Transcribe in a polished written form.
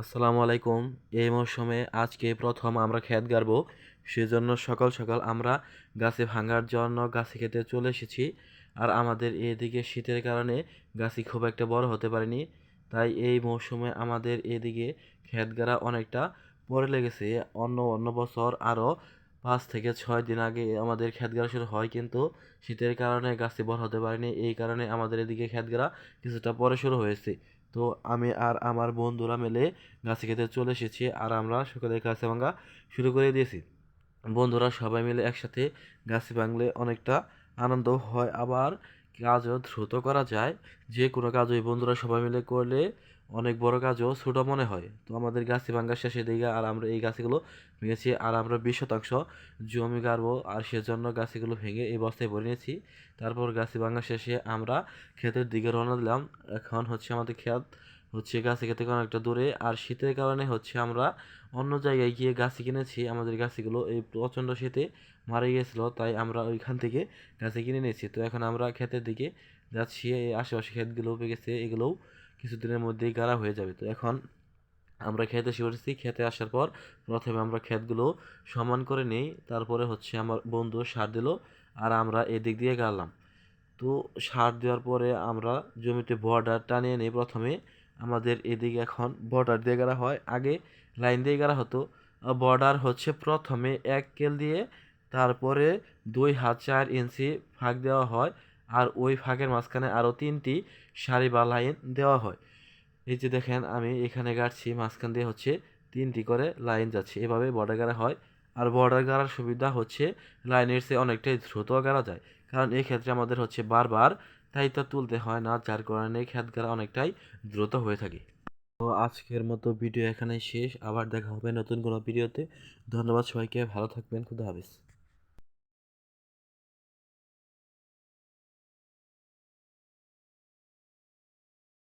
আসসালামু আলাইকুম। এই মৌসুমে আজকে প্রথম আমরা ক্ষেত গাড়বো। সেজন্য সকাল সকাল আমরা গাছে ভাঙার জন্য গাছে খেতে চলে এসেছি। আর আমাদের এদিকে শীতের কারণে গাছি খুব একটা বড় হতে পারেনি। তাই এই মৌসুমে আমাদের এদিকে ক্ষেত গাড়া অনেকটা পরে লেগেছে। অন্য অন্য বছর আরও 5 থেকে 6 দিন আগে আমাদের ক্ষেত গাড়া শুরু হয়, কিন্তু শীতের কারণে গাছটি বড় হতে পারেনি। এই কারণে আমাদের এদিকে ক্ষেত গাড়া কিছুটা পরে শুরু হয়েছে। তো আমি আর আমার বন্ধুরা মিলে গাছে খেতে চলে এসেছি, আর আমরা সকালে গাছে ভাঙা শুরু করে দিয়েছি। বন্ধুরা সবাই মিলে একসাথে গাছে ভাঙলে অনেকটা আনন্দ হয়, আবার কাজও দ্রুত করা যায়। যে কোনো কাজ ওই বন্ধুরা সবাই মিলে করলে অনেক বড় কাজও ছোট মনে হয়। তো আমাদের গাছে ভাঙা শেষের দিকে আর আমরা এই গাছগুলো ভেঙেছি, আর আমরা 20 শতাংশ জমি গাড়বো, আর সেজন্য গাছগুলো ভেঙে এই বস্তায় ভরে নিয়েছি। তারপর গাছে ভাঙা শেষে আমরা ক্ষেতের দিকে রওনা দিলাম। এখন হচ্ছে আমাদের ক্ষেত হচ্ছে গাছে খেতে অনেকটা দূরে, আর শীতের কারণে হচ্ছে আমরা অন্য জায়গায় গিয়ে গাছি কিনেছি। আমাদের গাছিগুলো এই প্রচণ্ড শীতে মারা গিয়েছিল, তাই আমরা ওইখান থেকে গাছি কিনে নিয়েছি। তো এখন আমরা ক্ষেতের দিকে যাচ্ছি। এই আশেপাশে ক্ষেতগুলো উঠে গেছে, এগুলোও কিছুদিনের মধ্যেই গাড়া হয়ে যাবে। তো এখন আমরা খেতে এসে পড়েছি। খেতে আসার পর প্রথমে আমরা ক্ষেতগুলো সমান করে নিই, তারপরে হচ্ছে আমার বন্ধু সার দিল, আর আমরা এদিক দিয়ে গাড়লাম। তো সার দেওয়ার পরে আমরা জমিতে বর্ডার টানিয়ে নিই। প্রথমে আমাদের এদিকে এখন বর্ডার দিয়ে গাড়া হয়, আগে লাইন দিয়ে গাড়া হতো। বর্ডার হচ্ছে প্রথমে 1 কেল দিয়ে, তারপরে 2 হাত 4 ইঞ্চি ফাঁক দেওয়া হয়, আর ওই ফাঁকের মাঝখানে আরও 3টি সারি বা লাইন দেওয়া হয়। এই যে দেখেন আমি এখানে গাড়ছি, মাঝখান দিয়ে হচ্ছে 3টি করে লাইন যাচ্ছে, এভাবে বর্ডার গাড়া হয়। আর বর্ডার গাড়ার সুবিধা হচ্ছে লাইনের চেয়ে অনেকটাই দ্রুত গাড়া যায়, কারণ এই ক্ষেত্রে আমাদের হচ্ছে বারবার দায়িত্ব তুলতে হয় না, যার কারণে ক্ষেত গাড়া অনেকটাই দ্রুত হয়ে থাকে। তো আজকের মতো ভিডিও এখানেই শেষ, আবার দেখা হবে নতুন কোনো ভিডিওতে। ধন্যবাদ সবাইকে, ভালো থাকবেন, খুদা হাফেজ।